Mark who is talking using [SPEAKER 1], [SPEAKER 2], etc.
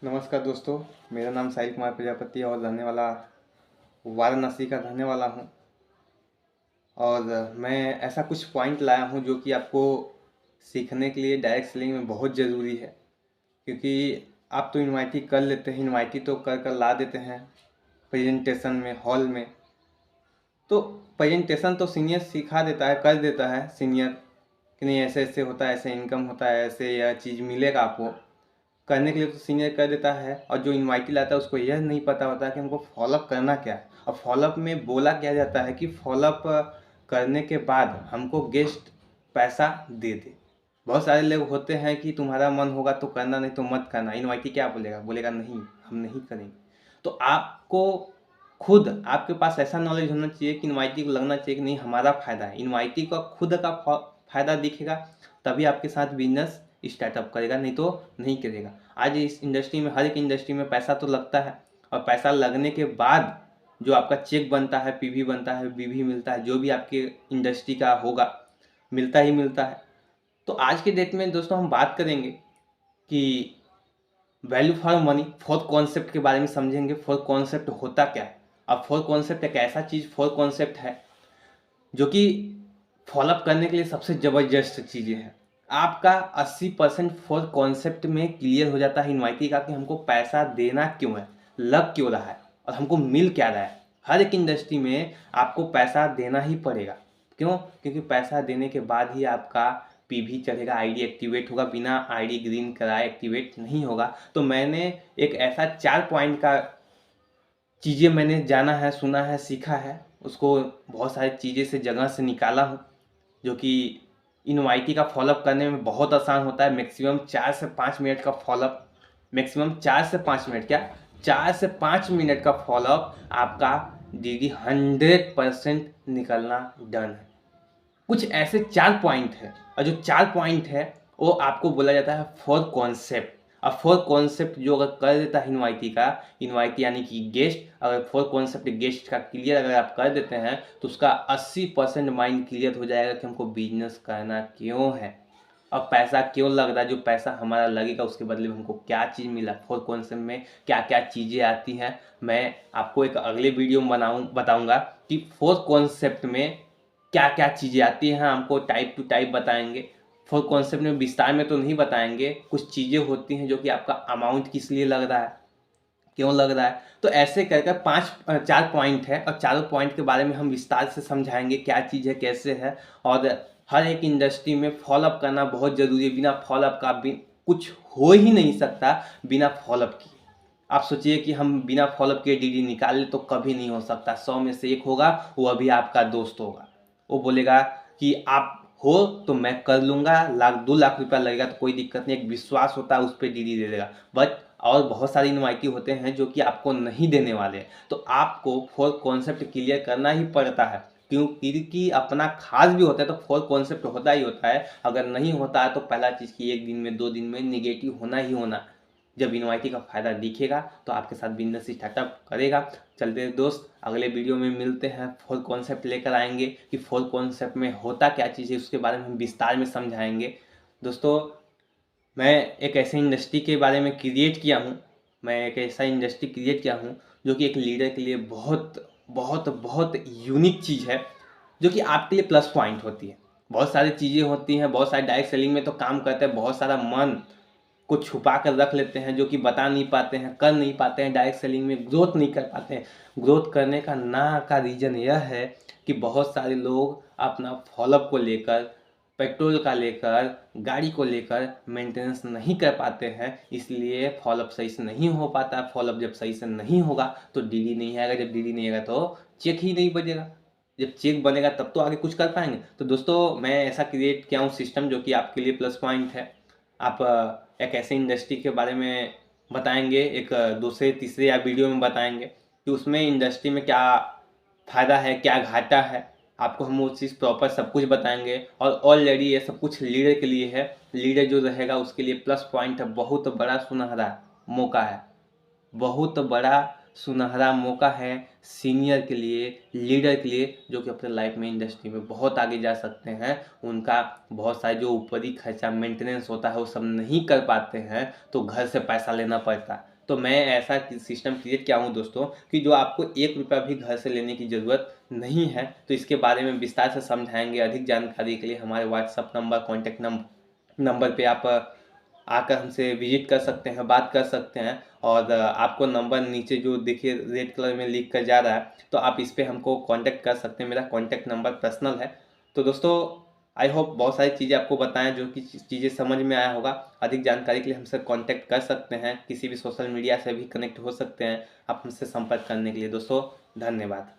[SPEAKER 1] नमस्कार दोस्तों, मेरा नाम साहिल कुमार प्रजापति और रहने वाला वाराणसी का रहने वाला हूँ। और मैं ऐसा कुछ पॉइंट लाया हूँ जो कि आपको सीखने के लिए डायरेक्ट सेलिंग में बहुत ज़रूरी है। क्योंकि आप तो इनवाइटी कर लेते हैं, इनवाइटी तो कर कर ला देते हैं प्रेजेंटेशन में, हॉल में। तो प्रेजेंटेशन तो सीनियर सिखा देता है, कर देता है सीनियर कि नहीं ऐसे ऐसे होता है, ऐसे इनकम होता है, ऐसे यह चीज़ मिलेगा आपको। करने के लिए तो सीनियर कर देता है, और जो इनवाइटी लाता है उसको यह नहीं पता होता कि हमको फॉलोअप करना क्या है। और फॉलोअप में बोला क्या जाता है कि फॉलोअप करने के बाद हमको गेस्ट पैसा दे दे। बहुत सारे लोग होते हैं कि तुम्हारा मन होगा तो करना, नहीं तो मत करना। इनवाइटी क्या बोलेगा, बोलेगा नहीं हम नहीं करेंगे। तो आपको खुद आपके पास ऐसा नॉलेज होना चाहिए कि इनवाइटी को लगना चाहिए कि नहीं हमारा फ़ायदा है। इनवाइटी का खुद का फ़ायदा दिखेगा तभी आपके साथ बिजनेस स्टार्टअप करेगा, नहीं तो नहीं करेगा। आज इस इंडस्ट्री में, हर एक इंडस्ट्री में पैसा तो लगता है, और पैसा लगने के बाद जो आपका चेक बनता है, पीवी बनता है, बीवी मिलता है, जो भी आपके इंडस्ट्री का होगा मिलता ही मिलता है। तो आज के डेट में दोस्तों हम बात करेंगे कि value for money, fourth concept के बारे में समझेंगे। फोर्थ कॉन्सेप्ट होता क्या है। अब फोर्थ कॉन्सेप्ट एक ऐसा चीज़, फोर्थ कॉन्सेप्ट है जो कि फॉलोअप करने के लिए सबसे ज़बरदस्त चीज़ें हैं। आपका 80% फोर्थ कॉन्सेप्ट में क्लियर हो जाता है इनवाइटी का कि हमको पैसा देना क्यों है, लग क्यों रहा है, और हमको मिल क्या रहा है। हर एक इंडस्ट्री में आपको पैसा देना ही पड़ेगा। क्यों? क्योंकि पैसा देने के बाद ही आपका पीवी चलेगा, आईडी एक्टिवेट होगा। बिना आईडी ग्रीन कराए एक्टिवेट नहीं होगा। तो मैंने एक ऐसा 4 पॉइंट का चीज़ें मैंने जाना है, सुना है, सीखा है, उसको बहुत सारी चीज़ें से जगह से निकाला हूँ, जो कि इनवाइटी का फॉलोअप करने में बहुत आसान होता है। मैक्सिमम 4 से 5 मिनट का फॉलोअप, मैक्सिमम 4 से 5 मिनट, क्या 4 से 5 मिनट का फॉलोअप आपका डीडी 100% निकलना डन है। कुछ ऐसे 4 पॉइंट है, और जो 4 पॉइंट है वो आपको बोला जाता है फोर्थ कॉन्सेप्ट। अब फोर्थ कॉन्सेप्ट जो अगर कर देता है इनवाइटी का, इनवाइटी यानी कि गेस्ट, अगर फोर्थ कॉन्सेप्ट गेस्ट का क्लियर अगर आप कर देते हैं तो उसका 80% माइंड क्लियर हो जाएगा कि हमको बिजनेस करना क्यों है और पैसा क्यों लग रहा है। जो पैसा हमारा लगेगा उसके बदले में हमको क्या चीज़ मिला, फोर्थ कॉन्सेप्ट में क्या क्या चीज़ें आती हैं। मैं आपको एक अगले वीडियो में बताऊंगा कि फोर्थ कॉन्सेप्ट में क्या क्या चीज़ें आती हैं, हमको टाइप टू टाइप बताएंगे। फोर्थ कॉन्सेप्ट में विस्तार में तो नहीं बताएंगे, कुछ चीज़ें होती हैं जो कि आपका अमाउंट किस लिए लग रहा है, क्यों लग रहा है। तो ऐसे करके 4 पॉइंट है, और चारों पॉइंट के बारे में हम विस्तार से समझाएंगे क्या चीज़ है, कैसे है। और हर एक इंडस्ट्री में फॉलोअप करना बहुत ज़रूरी है। बिना फॉलोअप का कुछ हो ही नहीं सकता बिना फॉलोअप किए। आप सोचिए कि हम बिना फॉलोअप किए डीडी निकाल ले तो कभी नहीं हो सकता। 100 में से एक होगा, वो अभी आपका दोस्त होगा। वो बोलेगा कि आप हो तो मैं कर लूँगा, 1-2 लाख रुपया लगेगा तो कोई दिक्कत नहीं, एक विश्वास होता है उस पर डीडी दे देगा। बट और बहुत सारे इनवाइटी होते हैं जो कि आपको नहीं देने वाले। तो आपको फोर्थ कॉन्सेप्ट क्लियर करना ही पड़ता है, क्योंकि अपना खास भी होता है तो फोर्थ कॉन्सेप्ट होता ही होता है। अगर नहीं होता है तो पहला चीज़ कि 1 दिन में 2 दिन में निगेटिव होना ही होना। जब इनवाइटी का फ़ायदा दिखेगा तो आपके साथ बिजनेस स्टार्टअप करेगा। चलते दोस्त, अगले वीडियो में मिलते हैं। फोर्थ कॉन्सेप्ट लेकर आएंगे कि फोर्थ कॉन्सेप्ट में होता क्या चीज़ है, उसके बारे में हम विस्तार में समझाएंगे। दोस्तों, मैं एक ऐसे इंडस्ट्री के बारे में क्रिएट किया हूँ, मैं एक ऐसा इंडस्ट्री क्रिएट किया हूँ जो कि एक लीडर के लिए बहुत बहुत बहुत यूनिक चीज़ है, जो कि आपके लिए प्लस पॉइंट होती है। बहुत सारी चीज़ें होती हैं, बहुत सारे डायरेक्ट सेलिंग में तो काम करते हैं, बहुत सारा मन को छुपा कर रख लेते हैं, जो कि बता नहीं पाते हैं, कर नहीं पाते हैं, डायरेक्ट सेलिंग में ग्रोथ नहीं कर पाते हैं। ग्रोथ करने का ना का रीज़न यह है कि बहुत सारे लोग अपना फॉलोअप को लेकर, पेट्रोल का लेकर, गाड़ी को लेकर मेंटेनेंस नहीं कर पाते हैं, इसलिए फॉलोअप सही से नहीं हो पाता। फॉलोअप जब सही से नहीं होगा तो डीडी नहीं आएगा, जब डीडी नहीं आएगा तो चेक ही नहीं बजेगा, जब चेक बनेगा तब तो आगे कुछ कर पाएंगे। तो दोस्तों, मैं ऐसा क्रिएट किया हूँ सिस्टम जो कि आपके लिए प्लस पॉइंट है। आप एक ऐसे इंडस्ट्री के बारे में बताएंगे, एक दूसरे तीसरे या वीडियो में बताएंगे कि उसमें इंडस्ट्री में क्या फ़ायदा है, क्या घाटा है। आपको हम वो चीज़ प्रॉपर सब कुछ बताएंगे, और ऑलरेडी ये सब कुछ लीडर के लिए है। लीडर जो रहेगा उसके लिए प्लस पॉइंट है, बहुत बड़ा सुनहरा मौका है, बहुत बड़ा सुनहरा मौका है सीनियर के लिए, लीडर के लिए, जो कि अपने लाइफ में इंडस्ट्री में बहुत आगे जा सकते हैं। उनका बहुत सारे जो ऊपरी खर्चा मेंटेनेंस होता है वो सब नहीं कर पाते हैं तो घर से पैसा लेना पड़ता है। तो मैं ऐसा सिस्टम क्रिएट किया हूँ दोस्तों कि जो आपको 1 रुपया भी घर से लेने की ज़रूरत नहीं है। तो इसके बारे में विस्तार से समझाएँगे। अधिक जानकारी के लिए हमारे व्हाट्सएप नंबर, कॉन्टैक्ट नंबर पे आप आकर हमसे विजिट कर सकते हैं, बात कर सकते हैं। और आपको नंबर नीचे जो देखिए रेड कलर में लिख कर जा रहा है, तो आप इस पे हमको कांटेक्ट कर सकते हैं। मेरा कांटेक्ट नंबर पर्सनल है। तो दोस्तों, आई होप बहुत सारी चीज़ें आपको बताएं जो कि चीज़ें समझ में आया होगा। अधिक जानकारी के लिए हमसे कांटेक्ट कर सकते हैं, किसी भी सोशल मीडिया से भी कनेक्ट हो सकते हैं आप हमसे संपर्क करने के लिए। दोस्तों, धन्यवाद।